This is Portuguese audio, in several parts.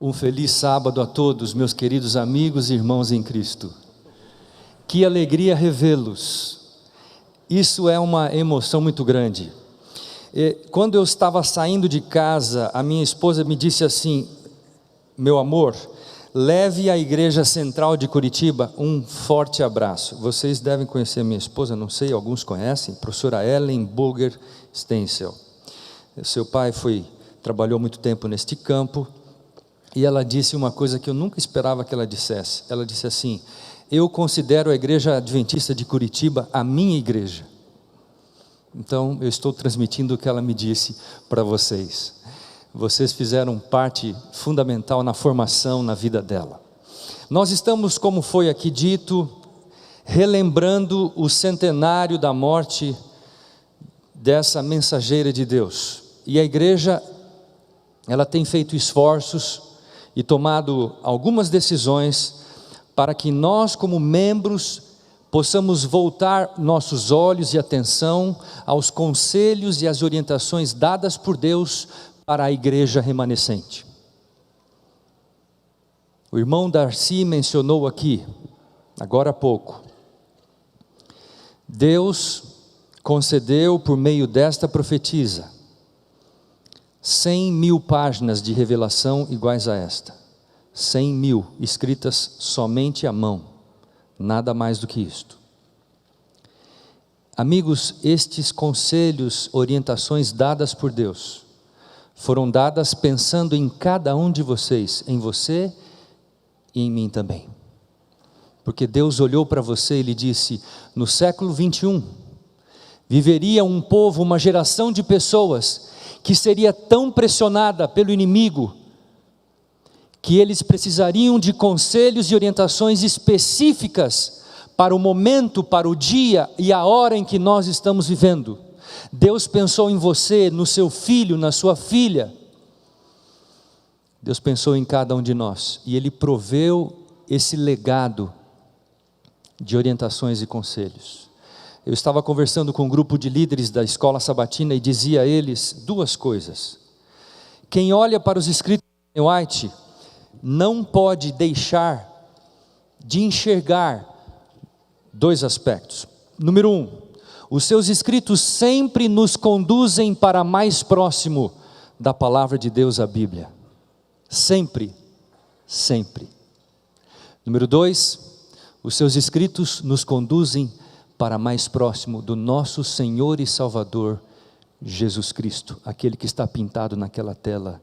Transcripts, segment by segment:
Um feliz sábado a todos, meus queridos amigos e irmãos em Cristo. Que alegria revê-los. Isso é uma emoção muito grande. Quando eu estava saindo de casa, a minha esposa me disse assim: meu amor, leve à Igreja Central de Curitiba um forte abraço. Vocês devem conhecer minha esposa, não sei, alguns conhecem, professora Ellen Bulger Stencel. Seu pai trabalhou muito tempo neste campo. E ela disse uma coisa que eu nunca esperava que ela dissesse. Ela disse assim: eu considero a Igreja Adventista de Curitiba a minha igreja. Então eu estou transmitindo o que ela me disse para vocês. Vocês fizeram parte fundamental na formação na vida dela. Nós estamos, como foi aqui dito, relembrando o centenário da morte dessa mensageira de Deus. E a igreja, ela tem feito esforços e tomado algumas decisões para que nós, como membros, possamos voltar nossos olhos e atenção aos conselhos e às orientações dadas por Deus para a igreja remanescente. O irmão Darcy mencionou aqui, agora há pouco, Deus concedeu por meio desta profetisa 100.000 páginas de revelação iguais a esta, 100.000 escritas somente à mão, nada mais do que isto. Amigos, estes conselhos, orientações dadas por Deus, foram dadas pensando em cada um de vocês, em você e em mim também, porque Deus olhou para você e lhe disse: no século 21, viveria um povo, uma geração de pessoas que seria tão pressionada pelo inimigo, que eles precisariam de conselhos e orientações específicas para o momento, para o dia e a hora em que nós estamos vivendo. Deus pensou em você, no seu filho, na sua filha. Deus pensou em cada um de nós e Ele proveu esse legado de orientações e conselhos. Eu estava conversando com um grupo de líderes da escola sabatina e dizia a eles duas coisas. Quem olha para os escritos de Ellen White não pode deixar de enxergar dois aspectos. Número 1, os seus escritos sempre nos conduzem para mais próximo da palavra de Deus, a Bíblia. Sempre, sempre. Número 2, os seus escritos nos conduzem para mais próximo do nosso Senhor e Salvador, Jesus Cristo, aquele que está pintado naquela tela,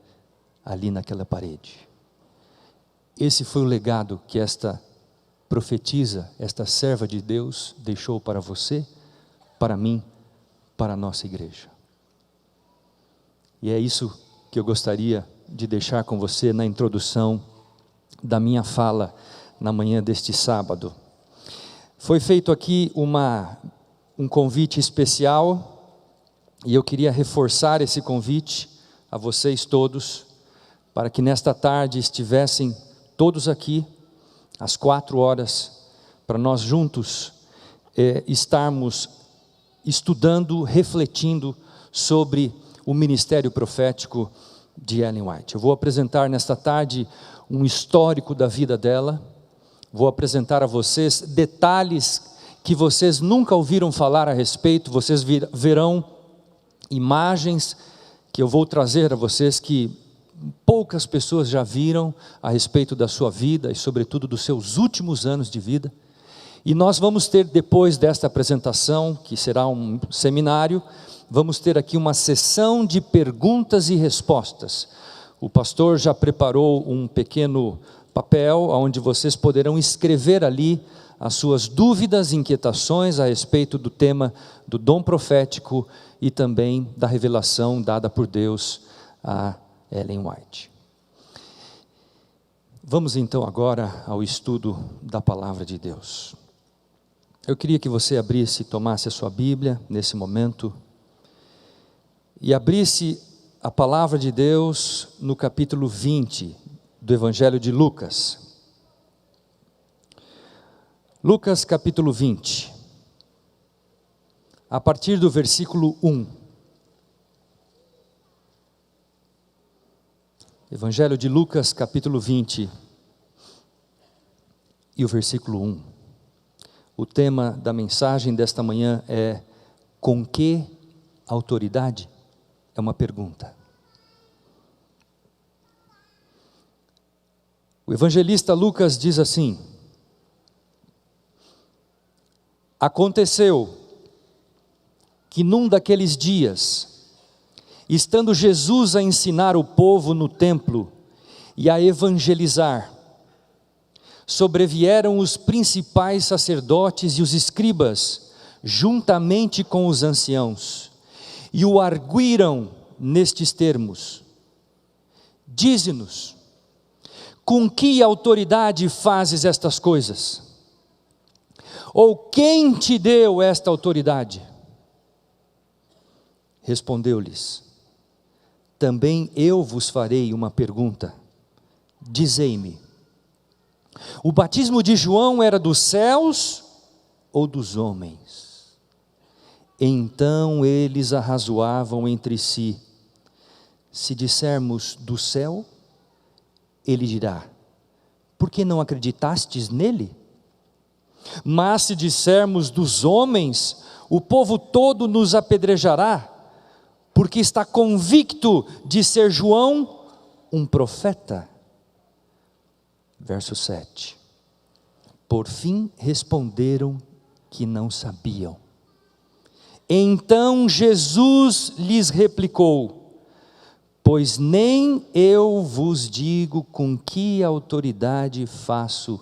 ali naquela parede. Esse foi o legado que esta profetisa, esta serva de Deus, deixou para você, para mim, para a nossa igreja. E é isso que eu gostaria de deixar com você na introdução da minha fala na manhã deste sábado. Foi feito aqui um convite especial, e eu queria reforçar esse convite a vocês todos, para que nesta tarde estivessem todos aqui, às 4h, para nós juntos estarmos estudando, refletindo sobre o ministério profético de Ellen White. Eu vou apresentar nesta tarde um histórico da vida dela. Vou apresentar a vocês detalhes que vocês nunca ouviram falar a respeito. Vocês verão imagens que eu vou trazer a vocês que poucas pessoas já viram a respeito da sua vida e sobretudo dos seus últimos anos de vida. E nós vamos ter, depois desta apresentação, que será um seminário, vamos ter aqui uma sessão de perguntas e respostas. O pastor já preparou um pequeno papel, onde vocês poderão escrever ali as suas dúvidas, inquietações a respeito do tema do dom profético e também da revelação dada por Deus a Ellen White. Vamos então agora ao estudo da palavra de Deus. Eu queria que você abrisse e tomasse a sua Bíblia nesse momento e abrisse a palavra de Deus no capítulo 20 do Evangelho de Lucas. Lucas capítulo 20, a partir do versículo 1. Evangelho de Lucas, capítulo 20, e o versículo 1. O tema da mensagem desta manhã é: com que autoridade? É uma pergunta. O evangelista Lucas diz assim: aconteceu que num daqueles dias, estando Jesus a ensinar o povo no templo e a evangelizar, sobrevieram os principais sacerdotes e os escribas, juntamente com os anciãos, e o arguíram nestes termos: dize-nos, com que autoridade fazes estas coisas? Ou quem te deu esta autoridade? Respondeu-lhes: também eu vos farei uma pergunta. Dizei-me, o batismo de João era dos céus ou dos homens? Então eles arrazoavam entre si: se dissermos do céu, ele dirá: por que não acreditastes nele? Mas se dissermos dos homens, o povo todo nos apedrejará, porque está convicto de ser João um profeta. Verso 7. Por fim responderam que não sabiam. Então Jesus lhes replicou: pois nem eu vos digo com que autoridade faço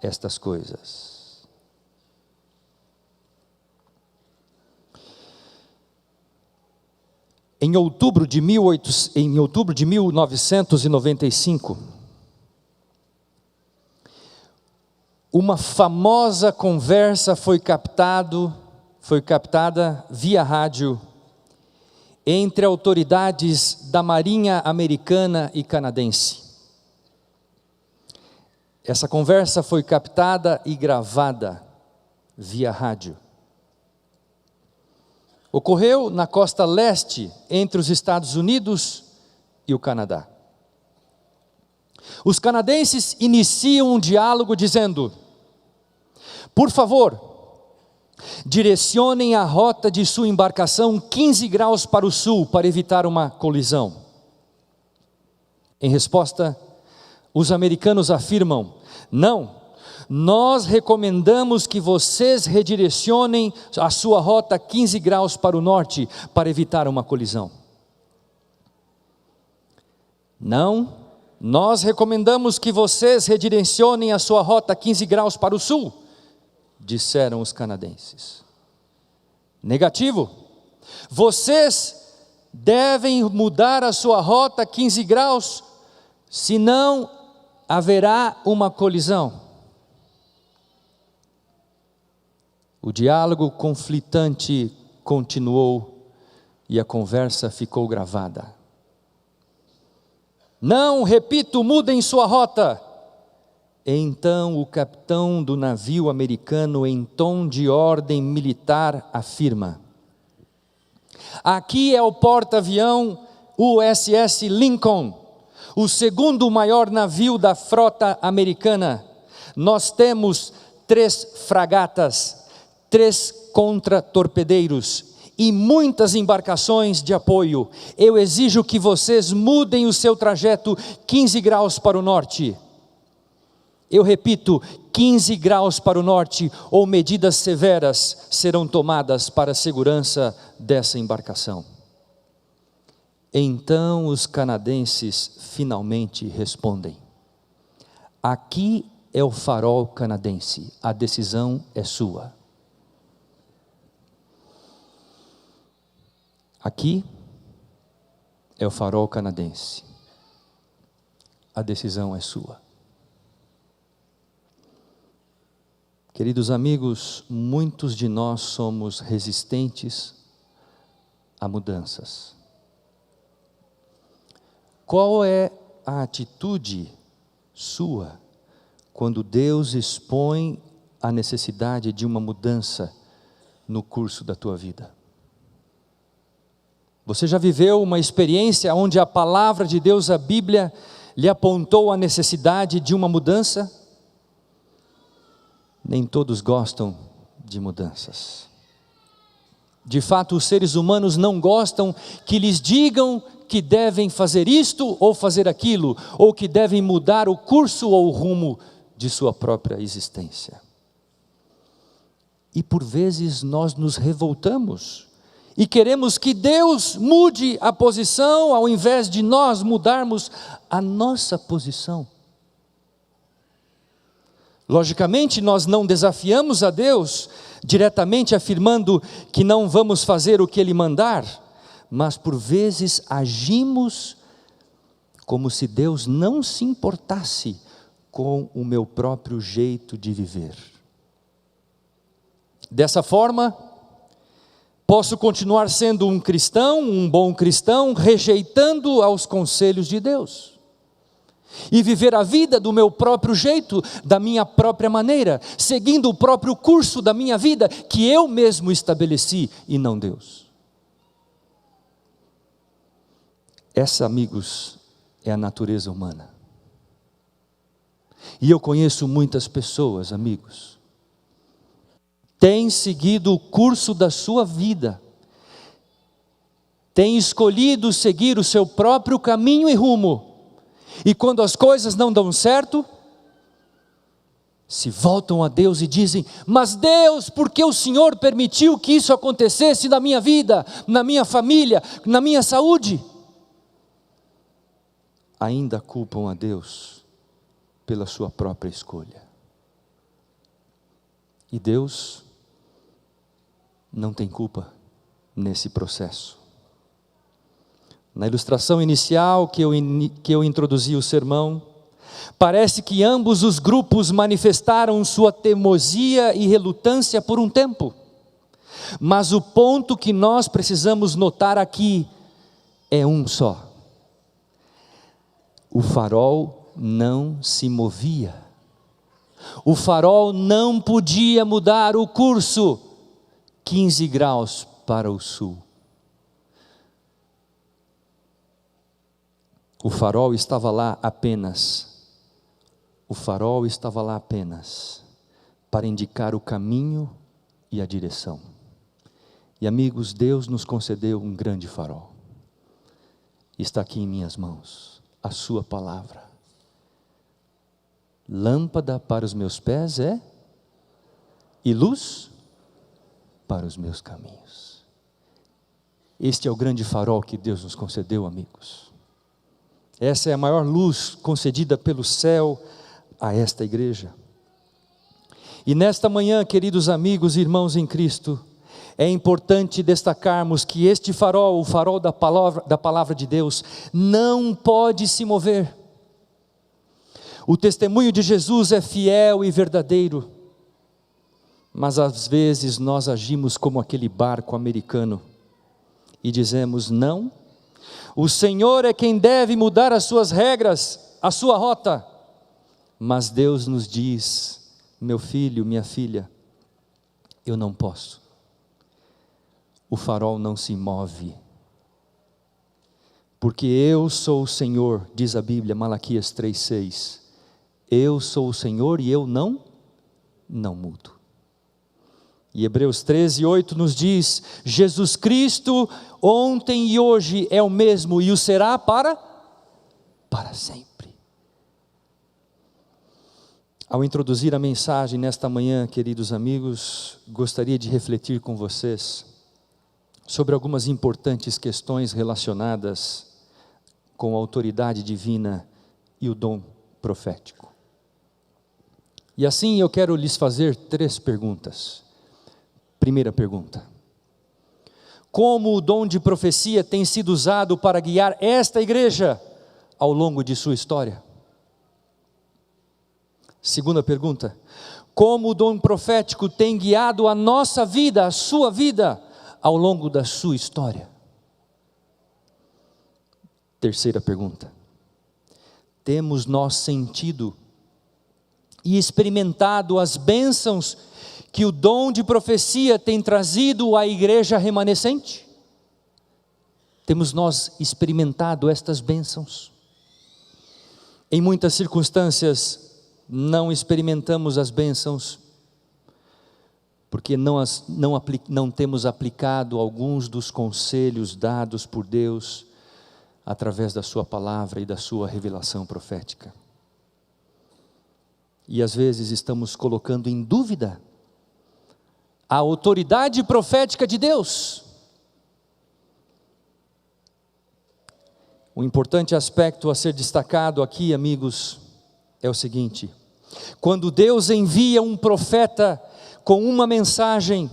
estas coisas. Em outubro de 1995, uma famosa conversa foi captada via rádio entre autoridades da Marinha Americana e canadense. Essa conversa foi captada e gravada via rádio. Ocorreu na costa leste, entre os Estados Unidos e o Canadá. Os canadenses iniciam um diálogo dizendo: por favor, direcionem a rota de sua embarcação 15 graus para o sul, para evitar uma colisão. Em resposta, os americanos afirmam: não, nós recomendamos que vocês redirecionem a sua rota 15 graus para o norte, para evitar uma colisão. Não, nós recomendamos que vocês redirecionem a sua rota 15 graus para o sul, disseram os canadenses. Negativo, vocês devem mudar a sua rota 15 graus, senão haverá uma colisão. O diálogo conflitante continuou e a conversa ficou gravada. Não, repito, mudem sua rota. Então o capitão do navio americano, em tom de ordem militar, afirma: aqui é o porta-avião USS Lincoln, o segundo maior navio da frota americana. Nós temos 3 fragatas, 3 contra-torpedeiros e muitas embarcações de apoio. Eu exijo que vocês mudem o seu trajeto 15 graus para o norte. Eu repito, 15 graus para o norte, ou medidas severas serão tomadas para a segurança dessa embarcação. Então os canadenses finalmente respondem: aqui é o farol canadense, a decisão é sua. Aqui é o farol canadense, a decisão é sua. Queridos amigos, muitos de nós somos resistentes a mudanças. Qual é a atitude sua quando Deus expõe a necessidade de uma mudança no curso da tua vida? Você já viveu uma experiência onde a palavra de Deus, a Bíblia, lhe apontou a necessidade de uma mudança? Nem todos gostam de mudanças. De fato, os seres humanos não gostam que lhes digam que devem fazer isto ou fazer aquilo, ou que devem mudar o curso ou o rumo de sua própria existência. E por vezes nós nos revoltamos e queremos que Deus mude a posição, ao invés de nós mudarmos a nossa posição. Logicamente, nós não desafiamos a Deus diretamente afirmando que não vamos fazer o que Ele mandar, mas por vezes agimos como se Deus não se importasse com o meu próprio jeito de viver. Dessa forma, posso continuar sendo um cristão, um bom cristão, rejeitando aos conselhos de Deus, e viver a vida do meu próprio jeito, da minha própria maneira, seguindo o próprio curso da minha vida, que eu mesmo estabeleci, e não Deus. Essa, amigos, é a natureza humana. E eu conheço muitas pessoas, amigos, têm seguido o curso da sua vida, têm escolhido seguir o seu próprio caminho e rumo, e quando as coisas não dão certo, se voltam a Deus e dizem: mas Deus, por que o Senhor permitiu que isso acontecesse na minha vida, na minha família, na minha saúde? Ainda culpam a Deus pela sua própria escolha. E Deus não tem culpa nesse processo. Na ilustração inicial que eu introduzi o sermão, parece que ambos os grupos manifestaram sua teimosia e relutância por um tempo. Mas o ponto que nós precisamos notar aqui é um só. O farol não se movia. O farol não podia mudar o curso 15 graus para o sul. O farol estava lá apenas para indicar o caminho e a direção. E amigos, Deus nos concedeu um grande farol. Está aqui em minhas mãos, a sua palavra. Lâmpada para os meus pés e luz para os meus caminhos. Este é o grande farol que Deus nos concedeu, amigos. Essa é a maior luz concedida pelo céu a esta igreja. E nesta manhã, queridos amigos e irmãos em Cristo, é importante destacarmos que este farol, o farol da palavra de Deus, não pode se mover. O testemunho de Jesus é fiel e verdadeiro, mas às vezes nós agimos como aquele barco americano e dizemos: não, o Senhor é quem deve mudar as suas regras, a sua rota. Mas Deus nos diz: meu filho, minha filha, eu não posso. O farol não se move, porque eu sou o Senhor, diz a Bíblia, Malaquias 3,6. Eu sou o Senhor e eu não mudo. E Hebreus 13:8 nos diz: Jesus Cristo ontem e hoje é o mesmo e o será para sempre. Ao introduzir a mensagem nesta manhã, queridos amigos, gostaria de refletir com vocês sobre algumas importantes questões relacionadas com a autoridade divina e o dom profético. E assim eu quero lhes fazer 3 perguntas. Primeira pergunta: como o dom de profecia tem sido usado para guiar esta igreja ao longo de sua história? Segunda pergunta: como o dom profético tem guiado a nossa vida, a sua vida, ao longo da sua história? Terceira pergunta: temos nós sentido e experimentado as bênçãos que o dom de profecia tem trazido à igreja remanescente? Temos nós experimentado estas bênçãos? Em muitas circunstâncias, não experimentamos as bênçãos, porque não temos aplicado alguns dos conselhos dados por Deus, através da sua palavra e da sua revelação profética. E às vezes estamos colocando em dúvida a autoridade profética de Deus. Um importante aspecto a ser destacado aqui, amigos, é o seguinte: quando Deus envia um profeta com uma mensagem,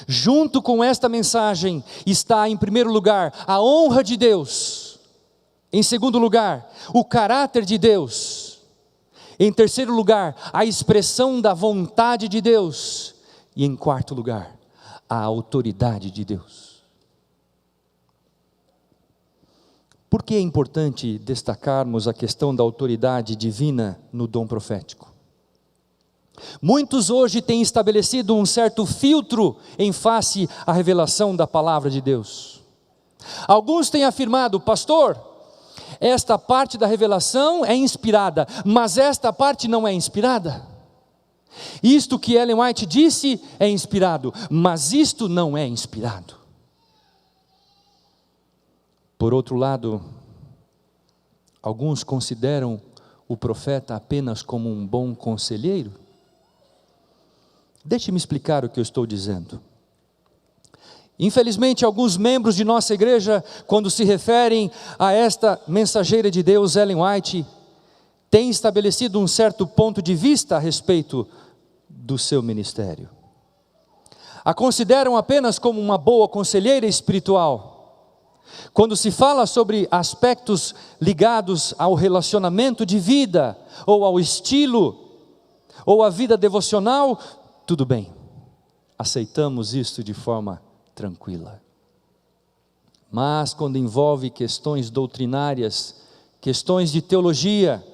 junto com esta mensagem está, em primeiro lugar, a honra de Deus; em segundo lugar, o caráter de Deus; em terceiro lugar, a expressão da vontade de Deus; e em quarto lugar, a autoridade de Deus. Por que é importante destacarmos a questão da autoridade divina no dom profético? Muitos hoje têm estabelecido um certo filtro em face à revelação da palavra de Deus. Alguns têm afirmado: pastor, esta parte da revelação é inspirada, mas esta parte não é inspirada. Isto que Ellen White disse é inspirado, mas isto não é inspirado. Por outro lado, alguns consideram o profeta apenas como um bom conselheiro. Deixe-me explicar o que eu estou dizendo. Infelizmente, alguns membros de nossa igreja, quando se referem a esta mensageira de Deus, Ellen White, têm estabelecido um certo ponto de vista a respeito do seu ministério. A consideram apenas como uma boa conselheira espiritual. Quando se fala sobre aspectos ligados ao relacionamento de vida, ou ao estilo, ou à vida devocional, tudo bem, aceitamos isso de forma tranquila. Mas quando envolve questões doutrinárias, questões de teologia,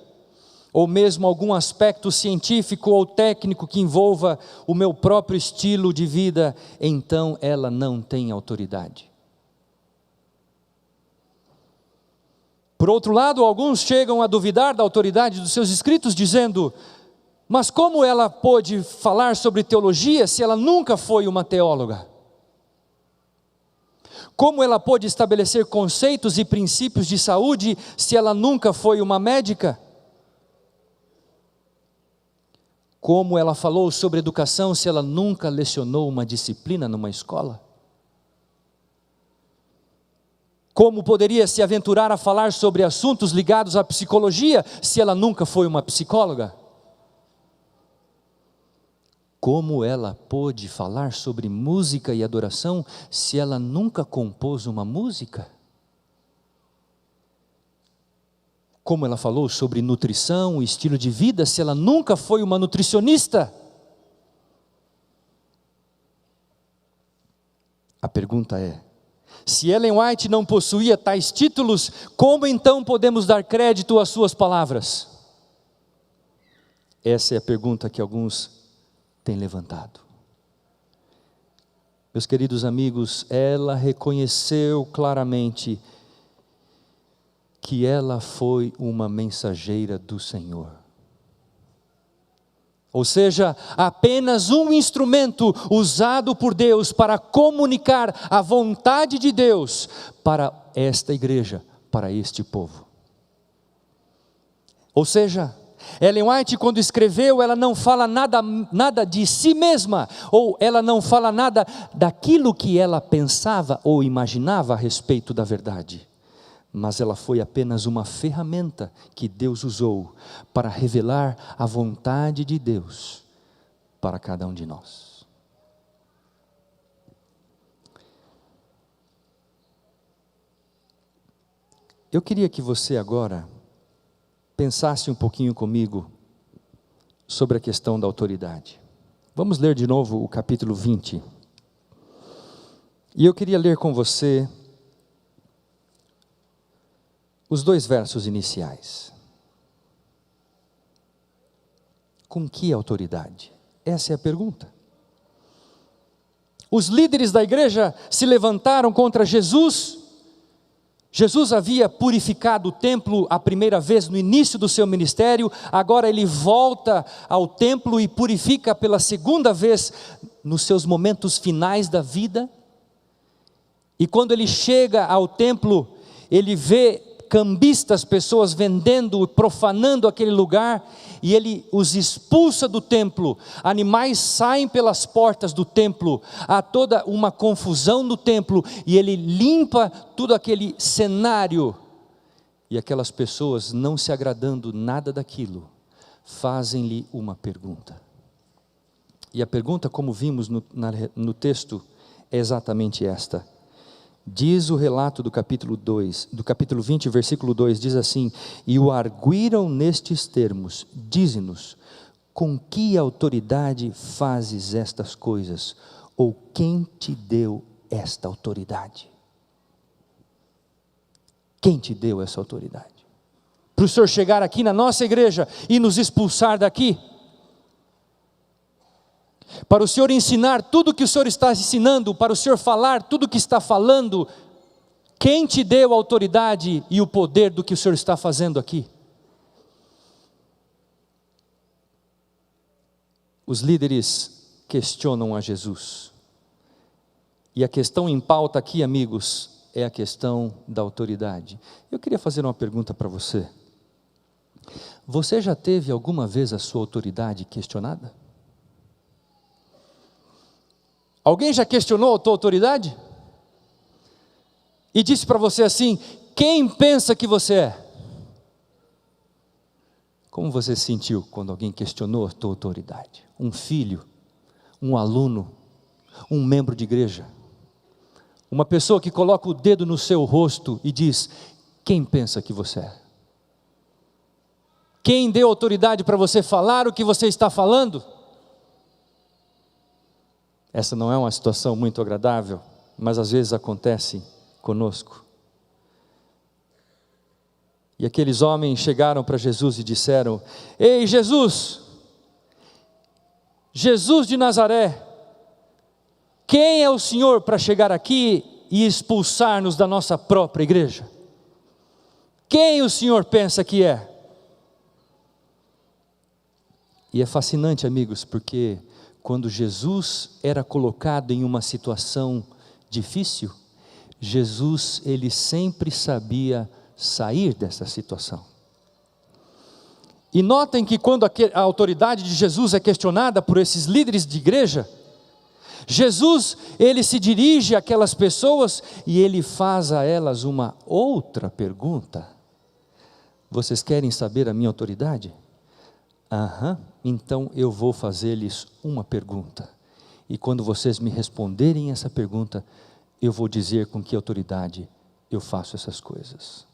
ou mesmo algum aspecto científico ou técnico que envolva o meu próprio estilo de vida, então ela não tem autoridade. Por outro lado, alguns chegam a duvidar da autoridade dos seus escritos, dizendo: mas como ela pôde falar sobre teologia se ela nunca foi uma teóloga? Como ela pôde estabelecer conceitos e princípios de saúde se ela nunca foi uma médica? Como ela falou sobre educação se ela nunca lecionou uma disciplina numa escola? Como poderia se aventurar a falar sobre assuntos ligados à psicologia se ela nunca foi uma psicóloga? Como ela pôde falar sobre música e adoração se ela nunca compôs uma música? Como ela falou sobre nutrição e estilo de vida se ela nunca foi uma nutricionista? A pergunta é: se Ellen White não possuía tais títulos, como então podemos dar crédito às suas palavras? Essa é a pergunta que alguns têm levantado. Meus queridos amigos, ela reconheceu claramente que ela foi uma mensageira do Senhor. Ou seja, apenas um instrumento usado por Deus para comunicar a vontade de Deus para esta igreja, para este povo. Ou seja, Ellen White, quando escreveu, ela não fala nada de si mesma, ou ela não fala nada daquilo que ela pensava ou imaginava a respeito da verdade. Mas ela foi apenas uma ferramenta que Deus usou para revelar a vontade de Deus para cada um de nós. Eu queria que você agora pensasse um pouquinho comigo sobre a questão da autoridade. Vamos ler de novo o capítulo 20. E eu queria ler com você os 2 versos iniciais. Com que autoridade? Essa é a pergunta. Os líderes da igreja se levantaram contra Jesus Jesus havia purificado o templo a primeira vez no início do seu ministério, agora ele volta ao templo e purifica pela segunda vez nos seus momentos finais da vida. E quando ele chega ao templo, ele vê cambistas, pessoas vendendo, profanando aquele lugar, e ele os expulsa do templo. Animais saem pelas portas do templo, há toda uma confusão no templo, e ele limpa todo aquele cenário, e aquelas pessoas, não se agradando nada daquilo, fazem-lhe uma pergunta. E a pergunta, como vimos no texto, é exatamente esta. Diz o relato do capítulo 20, versículo 2, diz assim: e o arguíram nestes termos, dize-nos, com que autoridade fazes estas coisas? Ou quem te deu esta autoridade? Quem te deu essa autoridade? Para o Senhor chegar aqui na nossa igreja e nos expulsar daqui? Para o Senhor ensinar tudo o que o Senhor está ensinando, para o Senhor falar tudo o que está falando, quem te deu a autoridade e o poder do que o Senhor está fazendo aqui? Os líderes questionam a Jesus, e a questão em pauta aqui, amigos, é a questão da autoridade. Eu queria fazer uma pergunta para você. Você já teve alguma vez a sua autoridade questionada? Alguém já questionou a tua autoridade? E disse para você assim: quem pensa que você é? Como você se sentiu quando alguém questionou a tua autoridade? Um filho, um aluno, um membro de igreja, uma pessoa que coloca o dedo no seu rosto e diz: quem pensa que você é? Quem deu autoridade para você falar o que você está falando? Essa não é uma situação muito agradável, mas às vezes acontece conosco. E aqueles homens chegaram para Jesus e disseram: ei Jesus, Jesus de Nazaré, quem é o Senhor para chegar aqui e expulsar-nos da nossa própria igreja? Quem o Senhor pensa que é? E é fascinante, amigos, porque quando Jesus era colocado em uma situação difícil, Jesus, ele sempre sabia sair dessa situação. E notem que quando a autoridade de Jesus é questionada por esses líderes de igreja, Jesus, ele se dirige àquelas pessoas e ele faz a elas uma outra pergunta. Vocês querem saber a minha autoridade? Então eu vou fazer-lhes uma pergunta, e quando vocês me responderem essa pergunta, eu vou dizer com que autoridade eu faço essas coisas.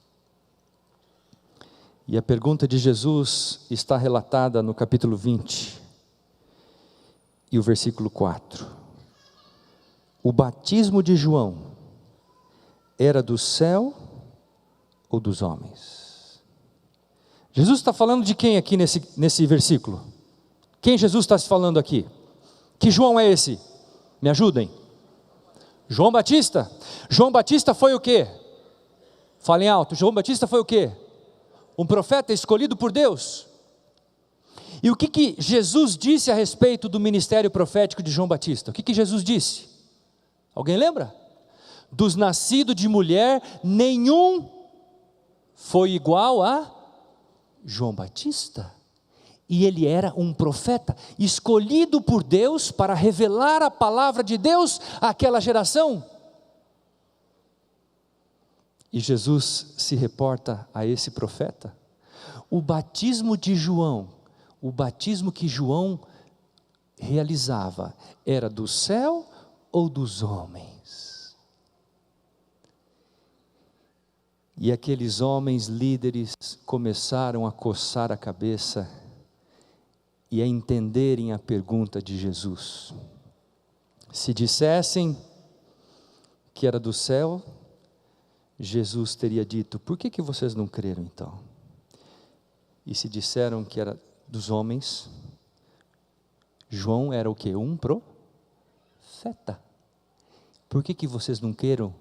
E a pergunta de Jesus está relatada no capítulo 20, e o versículo 4. O batismo de João era do céu ou dos homens? Jesus está falando de quem aqui nesse versículo? Quem Jesus está se falando aqui? Que João é esse? Me ajudem. João Batista. João Batista foi o quê? Falem alto. João Batista foi o quê? Um profeta escolhido por Deus. E o que Jesus disse a respeito do ministério profético de João Batista? O que Jesus disse? Alguém lembra? Dos nascidos de mulher, nenhum foi igual a João Batista. E ele era um profeta escolhido por Deus para revelar a palavra de Deus àquela geração. E Jesus se reporta a esse profeta. O batismo de João, o batismo que João realizava, era do céu ou dos homens? E aqueles homens líderes começaram a coçar a cabeça e a entenderem a pergunta de Jesus. Se dissessem que era do céu, Jesus teria dito: por que vocês não creram então? E se disseram que era dos homens, João era o quê? Um profeta. Por que vocês não creram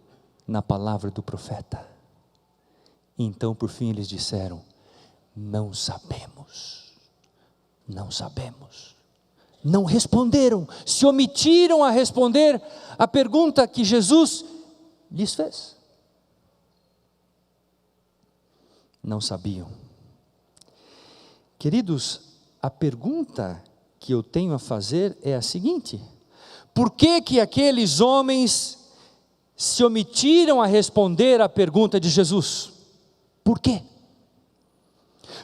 na palavra do profeta? Então, por fim, eles disseram: não sabemos, não sabemos. Não responderam, se omitiram a responder a pergunta que Jesus lhes fez. Não sabiam. Queridos, a pergunta que eu tenho a fazer é a seguinte: por que que aqueles homens se omitiram a responder a pergunta de Jesus? Por quê?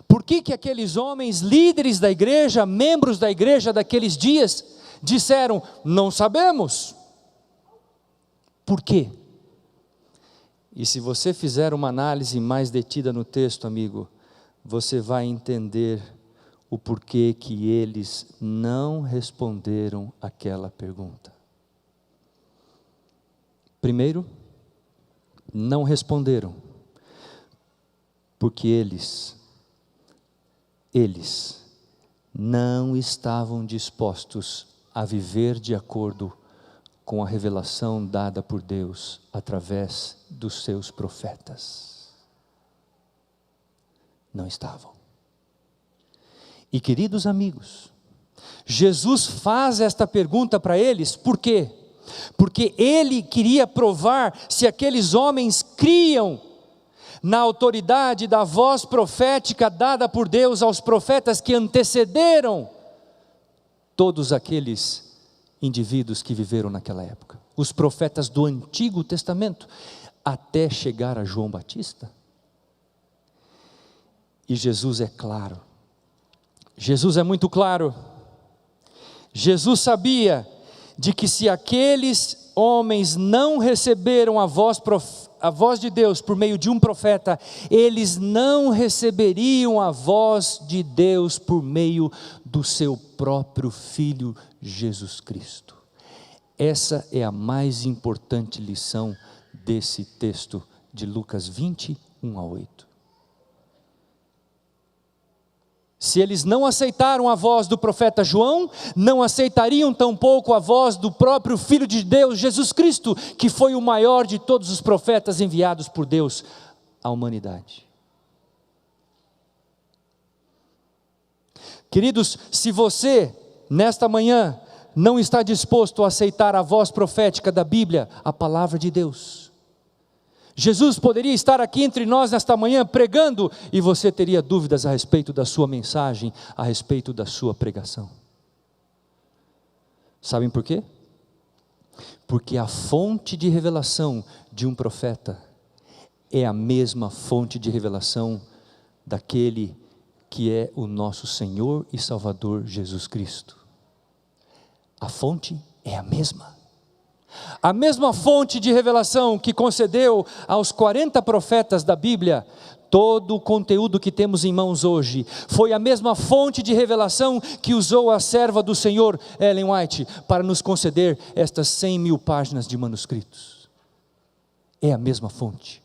Por que que aqueles homens, líderes da igreja, membros da igreja daqueles dias, disseram: não sabemos? Por quê? E se você fizer uma análise mais detida no texto, amigo, você vai entender o porquê que eles não responderam aquela pergunta. Primeiro, não responderam, porque eles não estavam dispostos a viver de acordo com a revelação dada por Deus através dos seus profetas. Não estavam. E queridos amigos, Jesus faz esta pergunta para eles, por quê? Porque Ele queria provar se aqueles homens criam na autoridade da voz profética dada por Deus aos profetas que antecederam todos aqueles indivíduos que viveram naquela época, os profetas do Antigo Testamento, até chegar a João Batista. E Jesus é claro, Jesus é muito claro. Jesus sabia de que se aqueles homens não receberam a voz de Deus por meio de um profeta, eles não receberiam a voz de Deus por meio do seu próprio Filho Jesus Cristo. Essa é a mais importante lição desse texto de Lucas 20, 1-8. Se eles não aceitaram a voz do profeta João, não aceitariam tampouco a voz do próprio Filho de Deus, Jesus Cristo, que foi o maior de todos os profetas enviados por Deus à humanidade. Queridos, se você, nesta manhã, não está disposto a aceitar a voz profética da Bíblia, a palavra de Deus, Jesus poderia estar aqui entre nós nesta manhã pregando e você teria dúvidas a respeito da sua mensagem, a respeito da sua pregação. Sabem por quê? Porque a fonte de revelação de um profeta é a mesma fonte de revelação daquele que é o nosso Senhor e Salvador Jesus Cristo. A fonte é a mesma. A mesma fonte de revelação que concedeu aos 40 profetas da Bíblia todo o conteúdo que temos em mãos hoje, foi a mesma fonte de revelação que usou a serva do Senhor, Ellen White, para nos conceder estas 100.000 páginas de manuscritos. É a mesma fonte.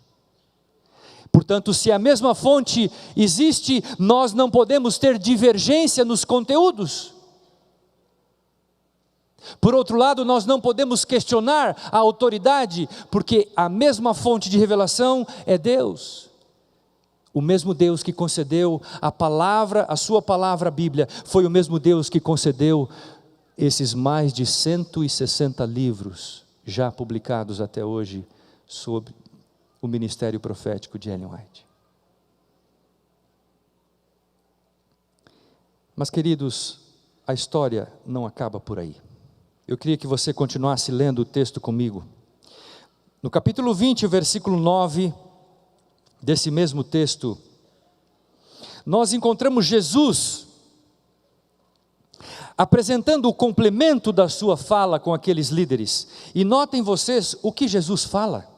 Portanto, se a mesma fonte existe, nós não podemos ter divergência nos conteúdos. Por outro lado, nós não podemos questionar a autoridade, porque a mesma fonte de revelação é Deus. O mesmo Deus que concedeu a palavra, a sua palavra, a Bíblia, foi o mesmo Deus que concedeu esses mais de 160 livros, já publicados até hoje, sob o ministério profético de Ellen White. Mas queridos, a história não acaba por aí. Eu queria que você continuasse lendo o texto comigo. No capítulo 20, versículo 9, desse mesmo texto, nós encontramos Jesus apresentando o complemento da sua fala com aqueles líderes. E notem vocês o que Jesus fala.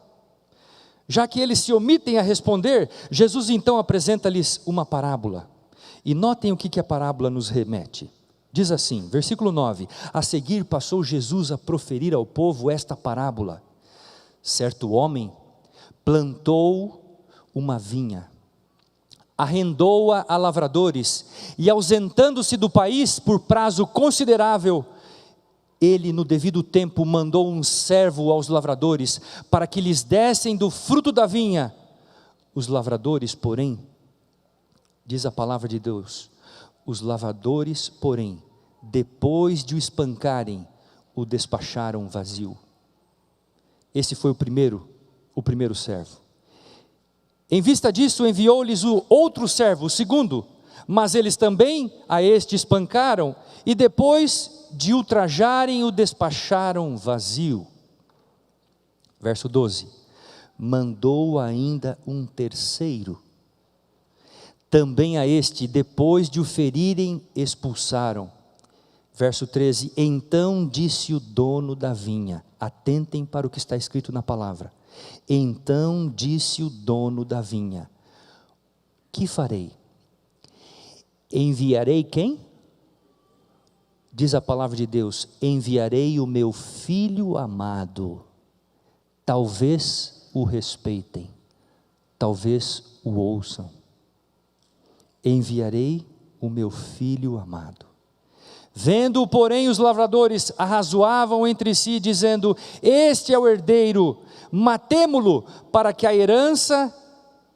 Já que eles se omitem a responder, Jesus então apresenta-lhes uma parábola. E notem o que a parábola nos remete. Diz assim, versículo 9: a seguir passou Jesus a proferir ao povo esta parábola. Certo homem plantou uma vinha, arrendou-a a lavradores, e ausentando-se do país por prazo considerável, ele no devido tempo mandou um servo aos lavradores, para que lhes dessem do fruto da vinha, Os lavradores, porém, diz a palavra de Deus, os lavradores, porém, depois de o espancarem, o despacharam vazio. Esse foi o primeiro servo. Em vista disso, enviou-lhes o outro servo, o segundo, mas eles também a este espancaram, e depois de ultrajarem, o despacharam vazio. Verso 12, mandou ainda um terceiro, também a este, depois de o ferirem, expulsaram. Verso 13, então disse o dono da vinha, atentem para o que está escrito na palavra, então disse o dono da vinha, que farei? Enviarei quem? Diz a palavra de Deus, enviarei o meu filho amado, talvez o respeitem, talvez o ouçam, enviarei o meu filho amado. Vendo, porém, os lavradores arrazoavam entre si, dizendo, este é o herdeiro, matemo-lo, para que a herança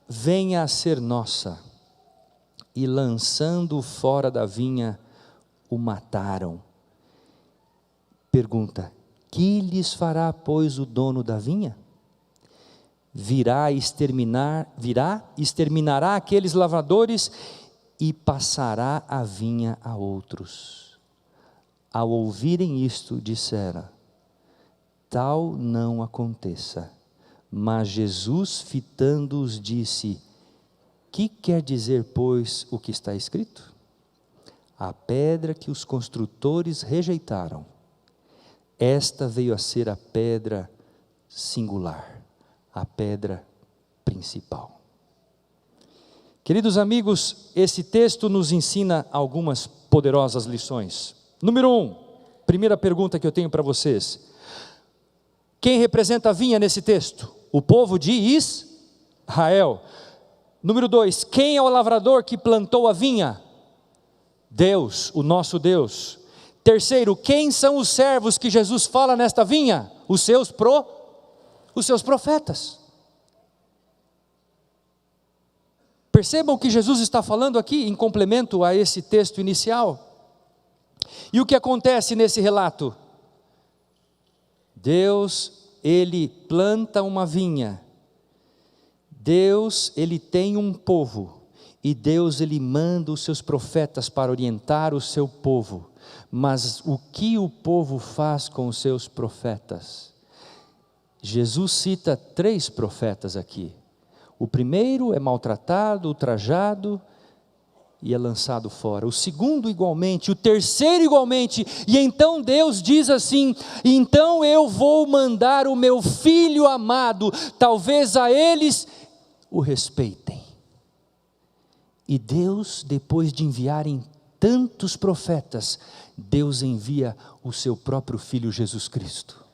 venha a ser nossa. E lançando-o fora da vinha, o mataram. Pergunta, que lhes fará, pois, o dono da vinha? Exterminará aqueles lavradores e passará a vinha a outros. Ao ouvirem isto, disseram, tal não aconteça. Mas Jesus, fitando-os, disse, que quer dizer, pois, o que está escrito? A pedra que os construtores rejeitaram, esta veio a ser a pedra singular, a pedra principal. Queridos amigos, esse texto nos ensina algumas poderosas lições. Número 1, primeira pergunta que eu tenho para vocês. Quem representa a vinha nesse texto? O povo de Israel. Número 2, quem é o lavrador que plantou a vinha? Deus, o nosso Deus. Terceiro, quem são os servos que Jesus fala nesta vinha? Os seus profetas. Percebam o que Jesus está falando aqui, em complemento a esse texto inicial. E o que acontece nesse relato? Deus, Ele planta uma vinha. Deus, Ele tem um povo. E Deus, Ele manda os seus profetas para orientar o seu povo. Mas o que o povo faz com os seus profetas? Jesus cita 3 profetas aqui. O primeiro é maltratado, ultrajado e é lançado fora. O segundo igualmente, o terceiro igualmente. E então Deus diz assim, então eu vou mandar o meu filho amado, talvez a eles o respeitem. E Deus, depois de enviarem tantos profetas, Deus envia o seu próprio filho Jesus Cristo.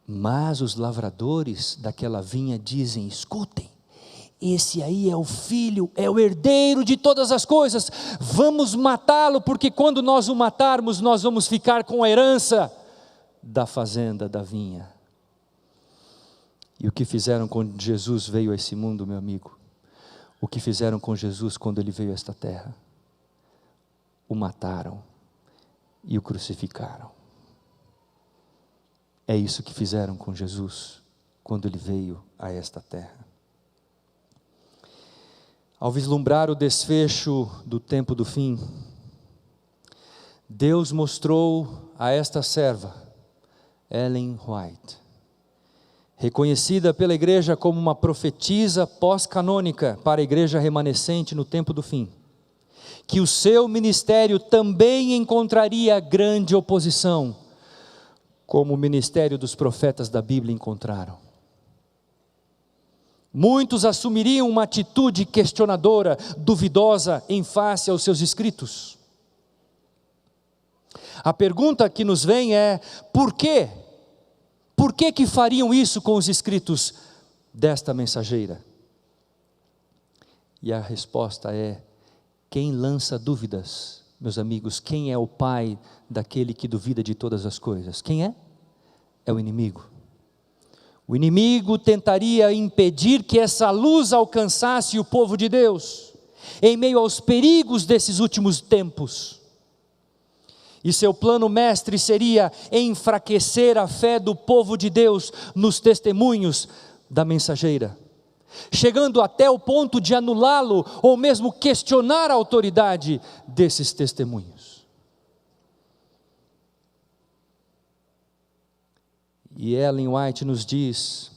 Mas os lavradores daquela vinha dizem, escutem, esse aí é o filho, é o herdeiro de todas as coisas, vamos matá-lo, porque quando nós o matarmos, nós vamos ficar com a herança da fazenda, da vinha. E o que fizeram quando Jesus veio a esse mundo, meu amigo? O que fizeram com Jesus quando ele veio a esta terra? O mataram e o crucificaram. É isso que fizeram com Jesus quando ele veio a esta terra. Ao vislumbrar o desfecho do tempo do fim, Deus mostrou a esta serva, Ellen White, reconhecida pela igreja como uma profetisa pós-canônica para a igreja remanescente no tempo do fim, que o seu ministério também encontraria grande oposição, como o ministério dos profetas da Bíblia encontraram. Muitos assumiriam uma atitude questionadora, duvidosa, em face aos seus escritos. A pergunta que nos vem é, por quê? Por que fariam isso com os escritos desta mensageira? E a resposta é, quem lança dúvidas, meus amigos, quem é o pai daquele que duvida de todas as coisas? Quem é? É o inimigo. O inimigo tentaria impedir que essa luz alcançasse o povo de Deus, em meio aos perigos desses últimos tempos. E seu plano mestre seria enfraquecer a fé do povo de Deus nos testemunhos da mensageira, chegando até o ponto de anulá-lo ou mesmo questionar a autoridade desses testemunhos. E Ellen White nos diz,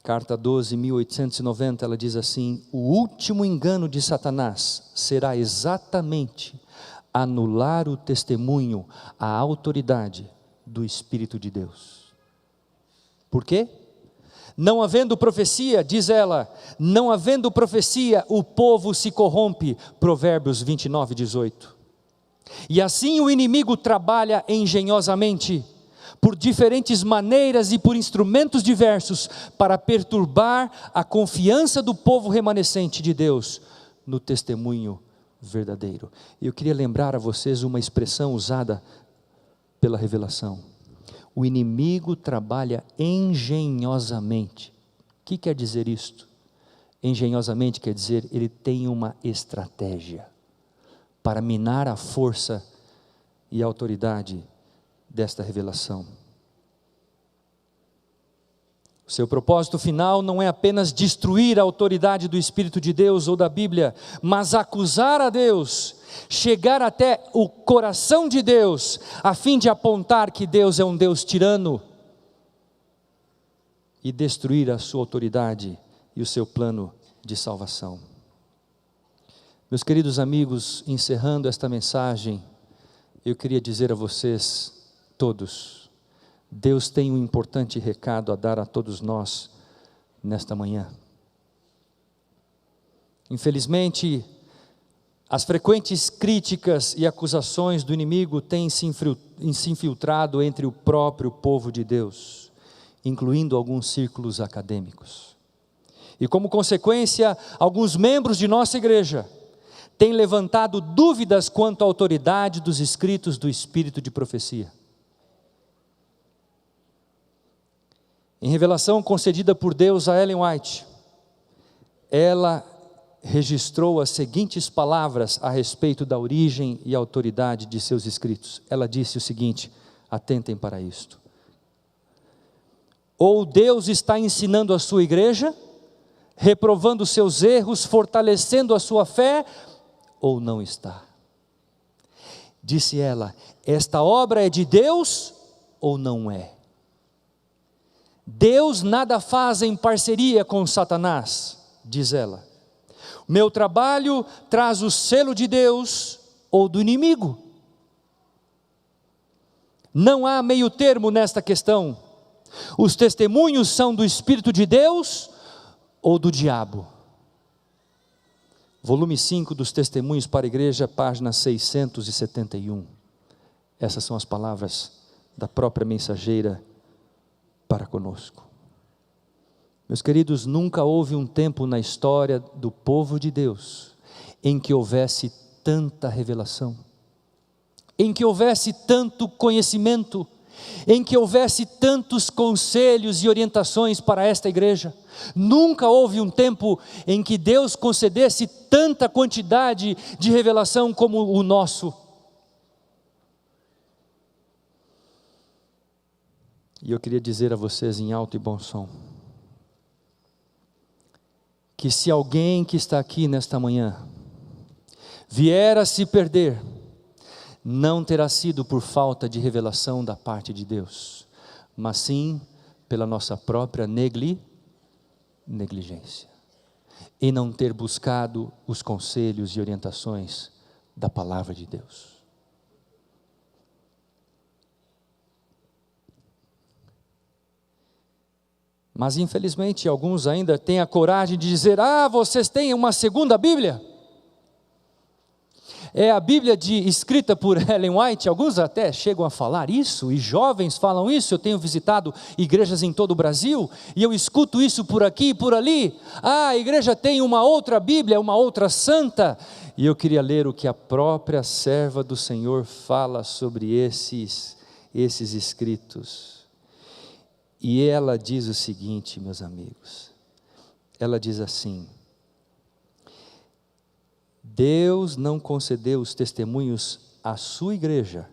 carta 12, 1890, ela diz assim: o último engano de Satanás será exatamente anular o testemunho, a autoridade do Espírito de Deus. Por quê? Não havendo profecia, diz ela, não havendo profecia, o povo se corrompe, Provérbios 29, 18. E assim o inimigo trabalha engenhosamente, por diferentes maneiras e por instrumentos diversos, para perturbar a confiança do povo remanescente de Deus no testemunho verdadeiro. Eu queria lembrar a vocês uma expressão usada pela revelação: o inimigo trabalha engenhosamente. O que quer dizer isto? Engenhosamente quer dizer, ele tem uma estratégia para minar a força e a autoridade desta revelação. O seu propósito final não é apenas destruir a autoridade do Espírito de Deus ou da Bíblia, mas acusar a Deus, chegar até o coração de Deus, a fim de apontar que Deus é um Deus tirano e destruir a sua autoridade e o seu plano de salvação. Meus queridos amigos, encerrando esta mensagem, eu queria dizer a vocês todos, Deus tem um importante recado a dar a todos nós nesta manhã. Infelizmente, as frequentes críticas e acusações do inimigo têm se infiltrado entre o próprio povo de Deus, incluindo alguns círculos acadêmicos. E como consequência, alguns membros de nossa igreja têm levantado dúvidas quanto à autoridade dos escritos do Espírito de profecia. Em revelação concedida por Deus a Ellen White, ela registrou as seguintes palavras a respeito da origem e autoridade de seus escritos. Ela disse o seguinte, atentem para isto: ou Deus está ensinando a sua igreja, reprovando seus erros, fortalecendo a sua fé, ou não está. Disse ela, esta obra é de Deus ou não é? Deus nada faz em parceria com Satanás, diz ela. Meu trabalho traz o selo de Deus ou do inimigo. Não há meio termo nesta questão. Os testemunhos são do Espírito de Deus ou do diabo. Volume 5 dos Testemunhos para a Igreja, página 671. Essas são as palavras da própria mensageira para conosco. Meus queridos, nunca houve um tempo na história do povo de Deus em que houvesse tanta revelação, em que houvesse tanto conhecimento, em que houvesse tantos conselhos e orientações para esta igreja. Nunca houve um tempo em que Deus concedesse tanta quantidade de revelação como o nosso. E eu queria dizer a vocês em alto e bom som, que se alguém que está aqui nesta manhã vier a se perder, não terá sido por falta de revelação da parte de Deus, mas sim pela nossa própria negligência, e não ter buscado os conselhos e orientações da palavra de Deus. Mas infelizmente alguns ainda têm a coragem de dizer, vocês têm uma segunda Bíblia? É a Bíblia escrita por Ellen White. Alguns até chegam a falar isso, e jovens falam isso. Eu tenho visitado igrejas em todo o Brasil, e eu escuto isso por aqui e por ali. A igreja tem uma outra Bíblia, uma outra santa. E eu queria ler o que a própria serva do Senhor fala sobre esses escritos. E ela diz o seguinte, meus amigos, ela diz assim: Deus não concedeu os testemunhos à sua igreja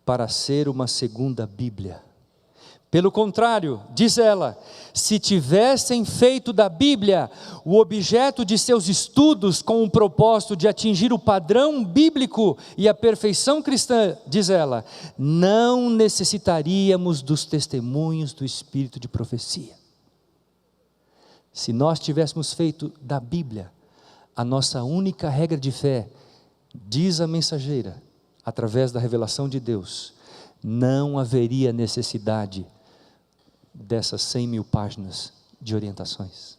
para ser uma segunda Bíblia. Pelo contrário, diz ela, se tivessem feito da Bíblia o objeto de seus estudos com o propósito de atingir o padrão bíblico e a perfeição cristã, diz ela, não necessitaríamos dos testemunhos do Espírito de profecia. Se nós tivéssemos feito da Bíblia a nossa única regra de fé, diz a mensageira, através da revelação de Deus, não haveria necessidade dessas 100.000 páginas de orientações.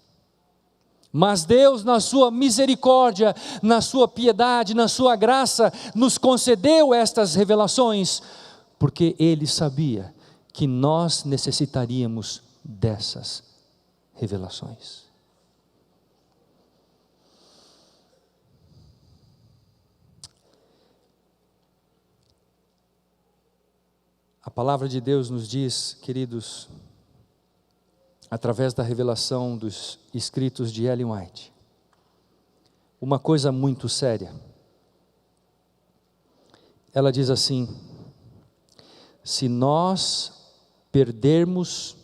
Mas Deus, na sua misericórdia, na sua piedade, na sua graça, nos concedeu estas revelações, porque Ele sabia que nós necessitaríamos dessas revelações. A palavra de Deus nos diz, queridos, através da revelação dos escritos de Ellen White, uma coisa muito séria. Ela diz assim: se nós perdermos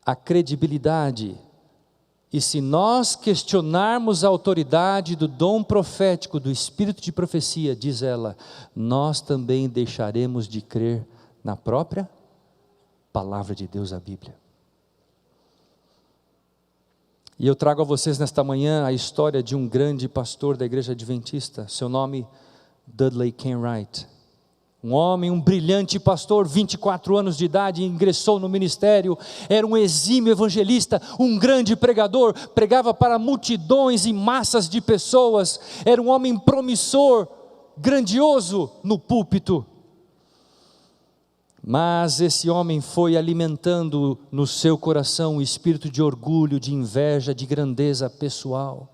a credibilidade e se nós questionarmos a autoridade do dom profético, do espírito de profecia, diz ela, nós também deixaremos de crer na própria palavra de Deus, a Bíblia. E eu trago a vocês nesta manhã a história de um grande pastor da igreja adventista, seu nome Dudley Kenwright. Um homem, um brilhante pastor, 24 anos de idade, ingressou no ministério, era um exímio evangelista, um grande pregador, pregava para multidões e massas de pessoas, era um homem promissor, grandioso no púlpito. Mas esse homem foi alimentando no seu coração o espírito de orgulho, de inveja, de grandeza pessoal.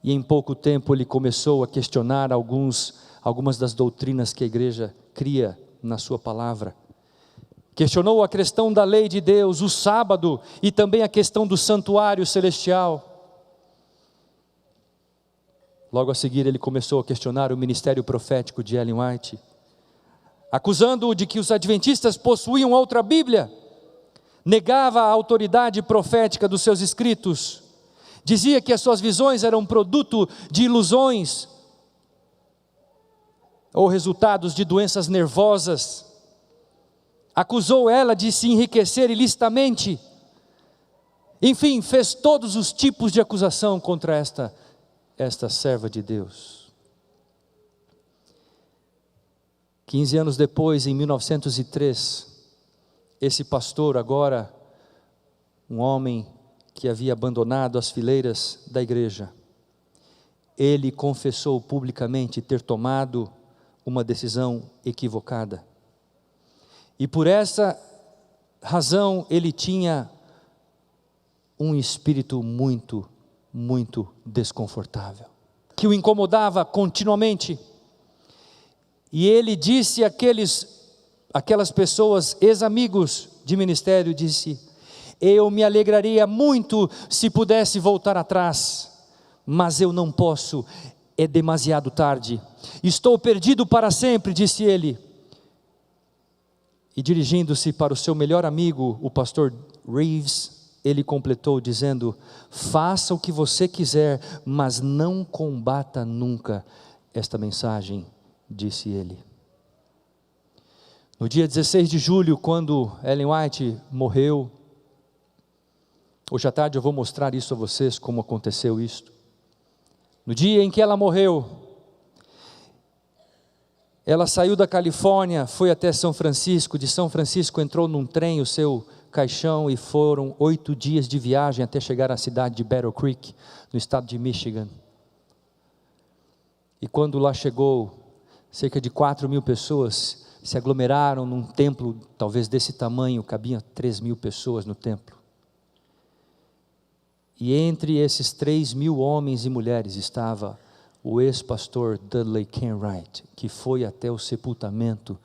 E em pouco tempo ele começou a questionar algumas das doutrinas que a igreja cria na sua palavra. Questionou a questão da lei de Deus, o sábado e também a questão do santuário celestial. Logo a seguir ele começou a questionar o ministério profético de Ellen White, acusando-o de que os adventistas possuíam outra Bíblia, negava a autoridade profética dos seus escritos, dizia que as suas visões eram produto de ilusões, ou resultados de doenças nervosas, acusou ela de se enriquecer ilicitamente, enfim, fez todos os tipos de acusação contra esta serva de Deus. 15 anos depois, em 1903, esse pastor, agora um homem que havia abandonado as fileiras da igreja, ele confessou publicamente ter tomado uma decisão equivocada. E por essa razão ele tinha um espírito muito, muito desconfortável, que o incomodava continuamente. E ele disse àquelas pessoas, ex-amigos de ministério, disse: eu me alegraria muito se pudesse voltar atrás, mas eu não posso, é demasiado tarde, estou perdido para sempre, disse ele. E dirigindo-se para o seu melhor amigo, o pastor Reeves, ele completou dizendo: faça o que você quiser, mas não combata nunca esta mensagem, disse ele. No dia 16 de julho, quando Ellen White morreu, hoje à tarde eu vou mostrar isso a vocês, como aconteceu isto. No dia em que ela morreu, ela saiu da Califórnia, foi até São Francisco, de São Francisco entrou num trem, o seu caixão, e foram 8 dias de viagem até chegar à cidade de Battle Creek, no estado de Michigan. E quando lá chegou, cerca de 4.000 pessoas se aglomeraram num templo, talvez desse tamanho, cabiam 3.000 pessoas no templo. E entre esses 3.000 homens e mulheres estava o ex-pastor Dudley Kenwright, que foi até o sepultamento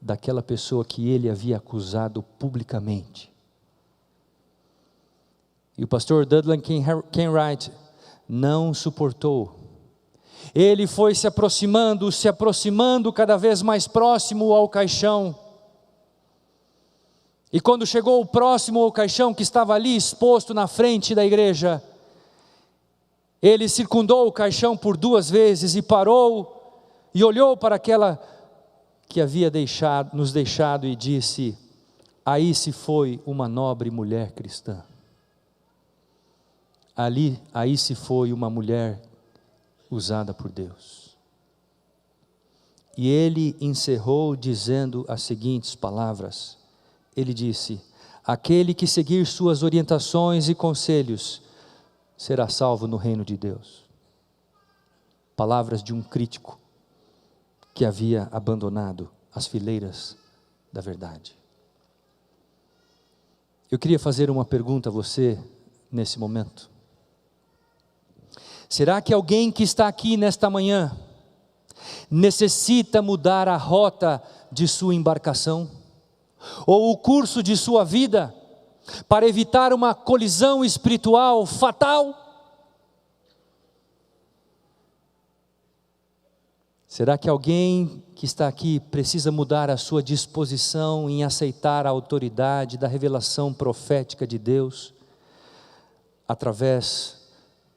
daquela pessoa que ele havia acusado publicamente. E o pastor Dudley Kenwright não suportou. Ele foi se aproximando cada vez mais próximo ao caixão. E quando chegou próximo ao caixão que estava ali exposto na frente da igreja, ele circundou o caixão por 2 vezes e parou e olhou para aquela que havia nos deixado e disse: aí se foi uma nobre mulher cristã. Aí se foi uma mulher usada por Deus. E ele encerrou dizendo as seguintes palavras. Ele disse: aquele que seguir suas orientações e conselhos será salvo no reino de Deus. Palavras de um crítico que havia abandonado as fileiras da verdade. Eu queria fazer uma pergunta a você nesse momento. Será que alguém que está aqui nesta manhã necessita mudar a rota de sua embarcação? Ou o curso de sua vida, para evitar uma colisão espiritual fatal? Será que alguém que está aqui precisa mudar a sua disposição em aceitar a autoridade da revelação profética de Deus, através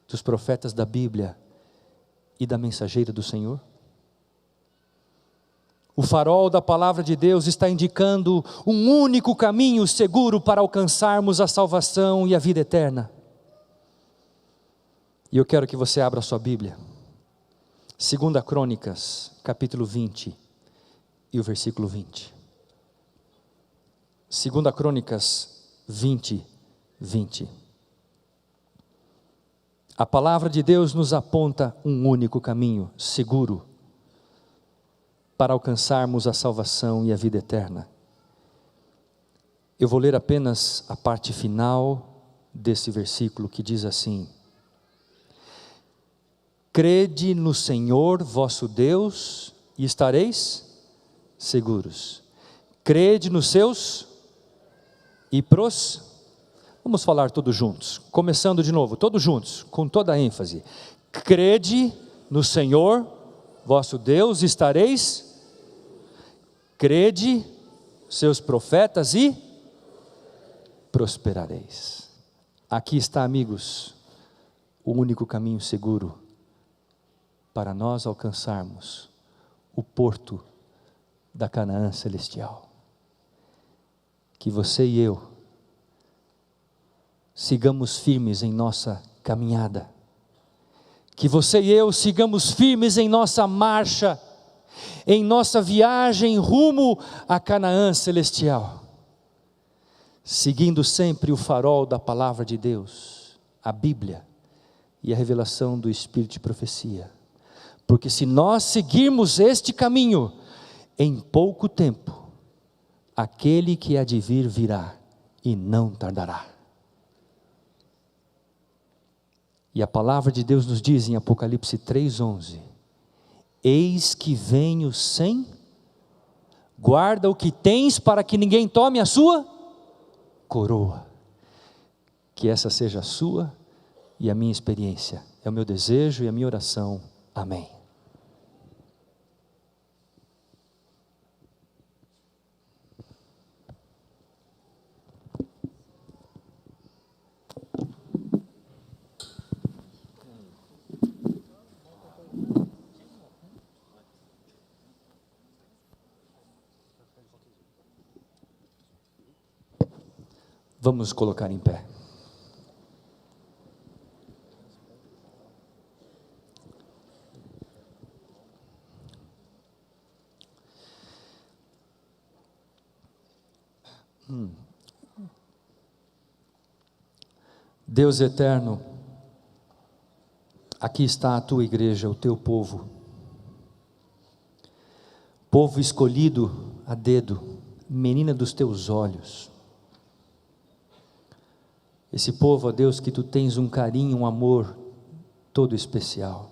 dos profetas da Bíblia e da mensageira do Senhor? O farol da palavra de Deus está indicando um único caminho seguro para alcançarmos a salvação e a vida eterna. E eu quero que você abra a sua Bíblia. 2 Crônicas, capítulo 20 e o versículo 20. 2 Crônicas 20, 20. A palavra de Deus nos aponta um único caminho seguro para alcançarmos a salvação e a vida eterna. Eu vou ler apenas a parte final desse versículo que diz assim: crede no Senhor vosso Deus e estareis seguros. Crede nos seus e Vamos falar todos juntos, começando de novo, todos juntos, com toda a ênfase. Crede no Senhor vosso Deus e estareis. Crede seus profetas e prosperareis. Aqui está, amigos, o único caminho seguro para nós alcançarmos o porto da Canaã celestial. Que você e eu sigamos firmes em nossa caminhada. Que você e eu sigamos firmes em nossa marcha, em nossa viagem rumo à Canaã celestial, seguindo sempre o farol da palavra de Deus, a Bíblia e a revelação do Espírito de profecia. Porque se nós seguirmos este caminho, em pouco tempo, aquele que há de vir virá e não tardará. E a palavra de Deus nos diz em Apocalipse 3:11, eis que venho sem, guarda o que tens para que ninguém tome a sua coroa. Que essa seja a sua e a minha experiência, é o meu desejo e a minha oração, amém. Vamos colocar em pé. Deus eterno, aqui está a tua igreja, o teu povo. Povo escolhido a dedo, menina dos teus olhos. Esse povo, ó Deus, que tu tens um carinho, um amor todo especial.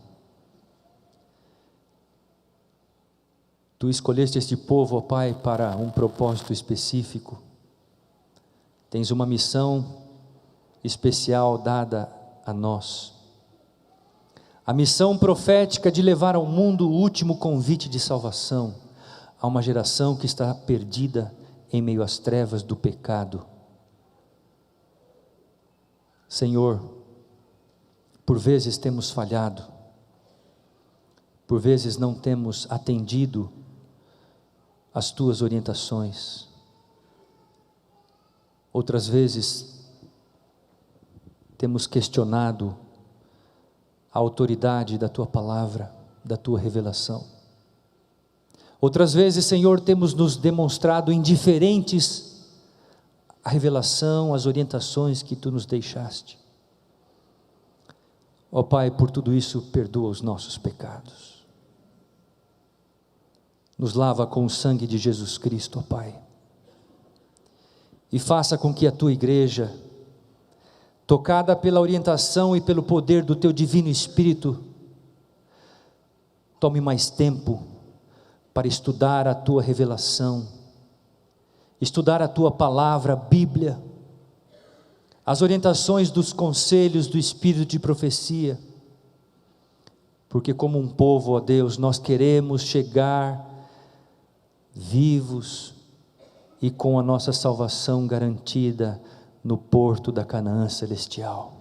Tu escolheste este povo, ó Pai, para um propósito específico. Tens uma missão especial dada a nós. A missão profética de levar ao mundo o último convite de salvação a uma geração que está perdida em meio às trevas do pecado. Senhor, por vezes temos falhado, por vezes não temos atendido às Tuas orientações, outras vezes temos questionado a autoridade da Tua palavra, da Tua revelação. Outras vezes, Senhor, temos nos demonstrado indiferentes à revelação, às orientações que Tu nos deixaste. Ó Pai, por tudo isso, perdoa os nossos pecados. Nos lava com o sangue de Jesus Cristo, ó Pai. E faça com que a Tua igreja, tocada pela orientação e pelo poder do Teu Divino Espírito, tome mais tempo para estudar a Tua revelação, estudar a Tua palavra, a Bíblia, as orientações dos conselhos do Espírito de profecia, porque como um povo, ó Deus, nós queremos chegar vivos e com a nossa salvação garantida no porto da Canaã celestial.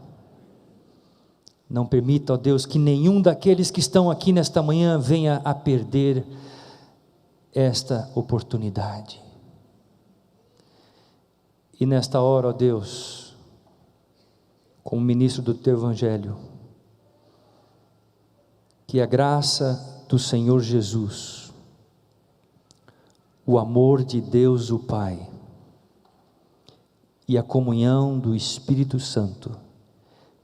Não permita, ó Deus, que nenhum daqueles que estão aqui nesta manhã venha a perder esta oportunidade. E nesta hora, ó Deus, como ministro do Teu Evangelho, que a graça do Senhor Jesus, o amor de Deus o Pai e a comunhão do Espírito Santo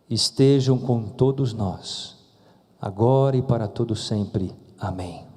estejam com todos nós, agora e para todo sempre. Amém.